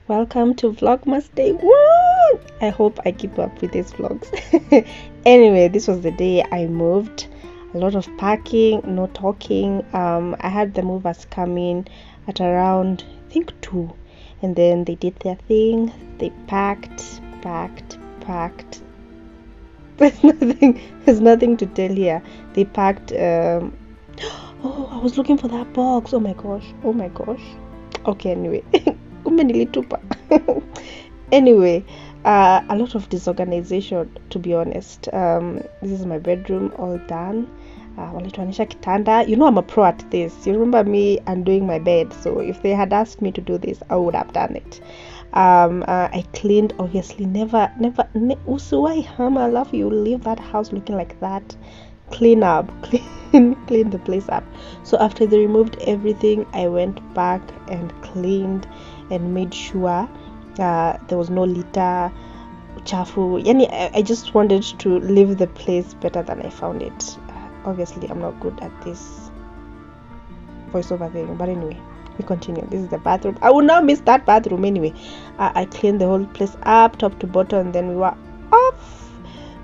Welcome to Vlogmas Day 1. I hope I keep up with these vlogs. Anyway, this was the day I moved. A lot of packing, no talking. I had the movers come in at around, I think 2. And then they did their thing. They packed. There's nothing to tell here. They packed. Oh, I was looking for that box. Oh my gosh. Okay, anyway. Anyway, a lot of disorganization, to be honest. This is my bedroom, all done. Walituanisha kitanda. You know I'm a pro at this. You remember me undoing my bed, so if they had asked me to do this, I would have done it. I cleaned, obviously. Never usuwai hama love you leave that house looking like that. Clean the place up. So after they removed everything, I went back and cleaned and made sure there was no litter, chafu. I just wanted to leave the place better than I found it. Obviously I'm not good at this voiceover thing, but anyway, we continue. This is the bathroom. I will not miss that bathroom anyway. I cleaned the whole place up top to bottom, and then we were off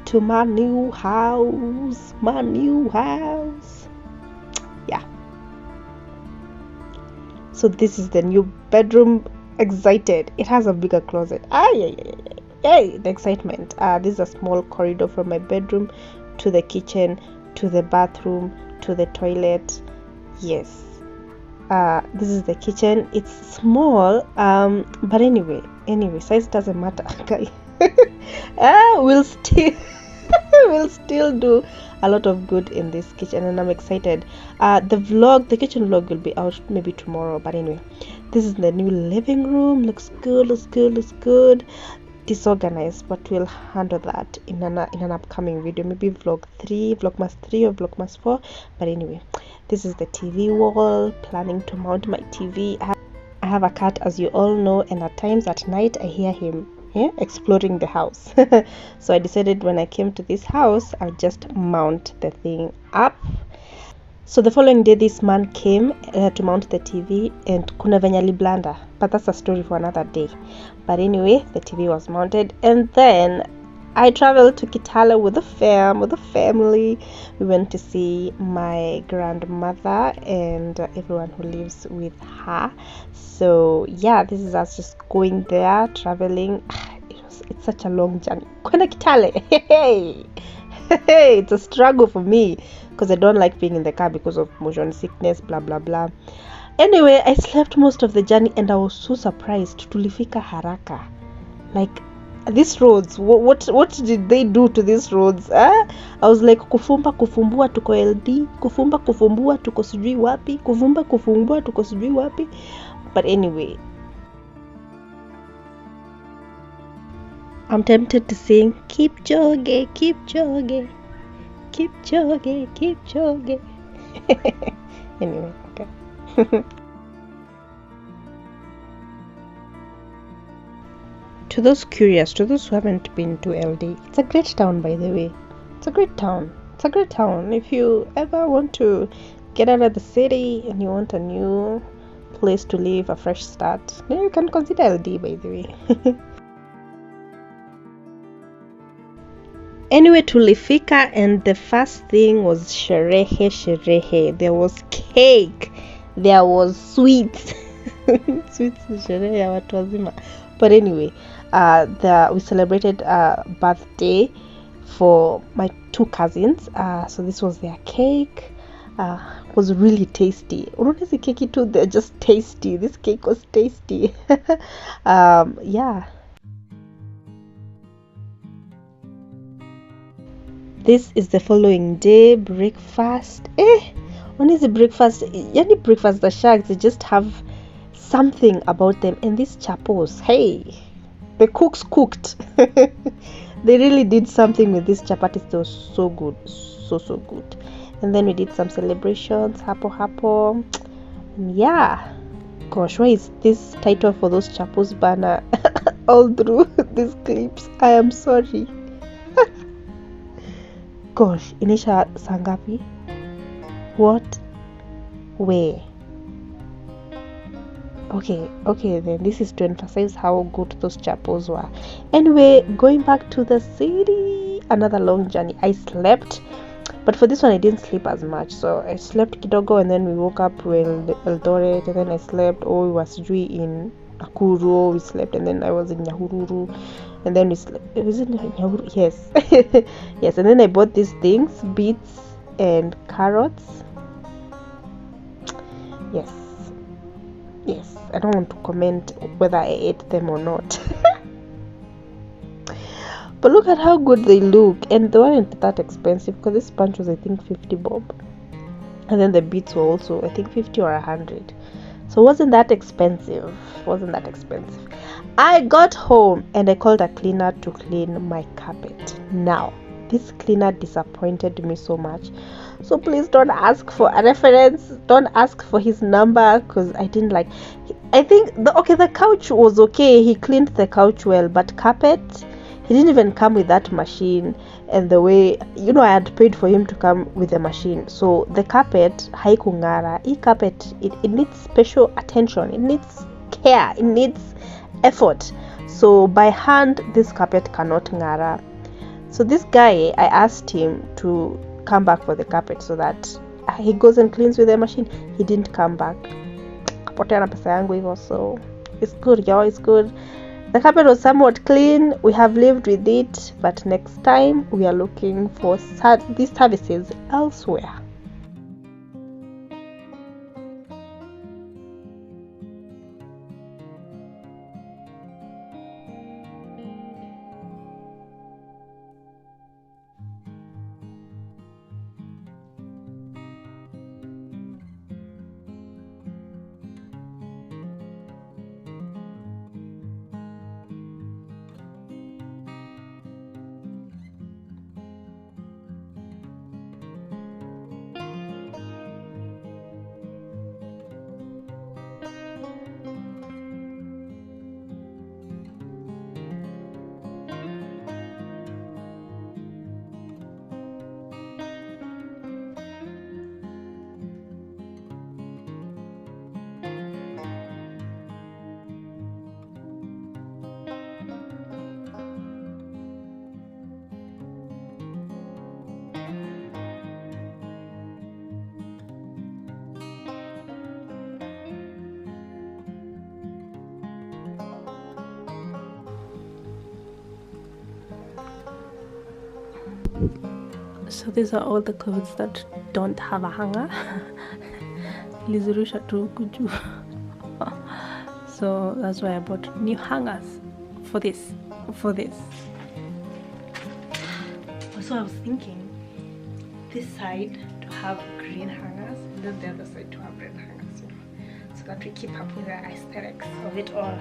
to my new house. Yeah, so this is the new bedroom. Excited. It has a bigger closet. The excitement. This is a small corridor from my bedroom to the kitchen, to the bathroom, to the toilet. Yes, this is the kitchen. It's small, but anyway, size doesn't matter. We'll still do a lot of good in this kitchen, and I'm excited. The kitchen vlog will be out maybe tomorrow, but anyway, this is the new living room. Looks good. Disorganized, but we'll handle that in an upcoming video, maybe vlogmas 3 or vlogmas 4. But anyway, this is the TV wall. Planning to mount my TV. I have a cat, as you all know, and at times at night I hear him exploring the house. So I decided when I came to this house, I'll just mount the thing up. So the following day, this man came to mount the TV, and kuna venye blanda, but that's a story for another day. But anyway, the TV was mounted, and then I traveled to Kitale with the family. We went to see my grandmother and everyone who lives with her. So yeah, this is us just going there, traveling. It's such a long journey. Kwenda Kitale. Hey, it's a struggle for me because I don't like being in the car because of motion sickness, blah blah blah. Anyway, I slept most of the journey, and I was so surprised. Tulifika haraka. Like, these roads, what did they do to these roads? I was like, kufumba kufumbua tuko LD, kufumba kufumbua tuko sijui wapi, kufumba kufumbua tuko sijui wapi. But anyway, I'm tempted to sing Kipchoge. Anyway, okay. To those curious, to those who haven't been to LD, it's a great town, by the way. It's a great town. If you ever want to get out of the city and you want a new place to live, a fresh start, then you can consider LD, by the way. Anyway, tulifika, and the first thing was sherehe. There was cake, there was sweets. Sweets sherehe ya watu wazima. But anyway, we celebrated birthday for my 2 cousins. So this was their cake. Was really tasty. Honestly, cake too, they're just tasty. This cake was tasty. Yeah. This is the following day, breakfast. When is the breakfast? Yani breakfast, the sharks, they just have something about them. And these chapos, hey, the cooks cooked. They really did something with these chapatis. They were so good, so good. And then we did some celebrations, hapo. And yeah, gosh, why is this title for those chapos banner all through these clips? I am sorry. Gosh, inaisha saa ngapi? What? Where? Okay, then this is to emphasize how good those chapels were. Anyway, going back to the city, another long journey. I slept, but for this one I didn't sleep as much, so I slept kidogo, and then we woke up to Eldoret, and then I slept. Oh, we was in Nakuru, we slept, and then I was in Nyahururu, and then we slept. Was it Nyahururu? Yes. Yes, and then I bought these things, beets and carrots. Yes, I don't want to comment whether I ate them or not. But look at how good they look, and they weren't that expensive because this bunch was, I think, 50 bob, and then the beets were also, I think, 50 or 100, so wasn't that expensive. I got home and I called a cleaner to clean my carpet. Now this cleaner disappointed me so much, so please don't ask for a reference, don't ask for his number, because I didn't like. I think the couch was okay, he cleaned the couch well, but carpet, he didn't even come with that machine. And the way, I had paid for him to come with the machine, so the carpet haikungara. Carpet, it needs special attention, it needs care, it needs effort. So by hand this carpet cannot ngara. So this guy, I asked him to come back for the carpet so that he goes and cleans with the machine. He didn't come back. So it's good, y'all, it's good. The carpet was somewhat clean, we have lived with it, but next time we are looking for these services elsewhere. So these are all the clothes that don't have a hanger. So that's why I bought new hangers for this. So I was thinking this side to have green hangers, and then the other side to have red hangers, so that we keep up with the aesthetics of it all.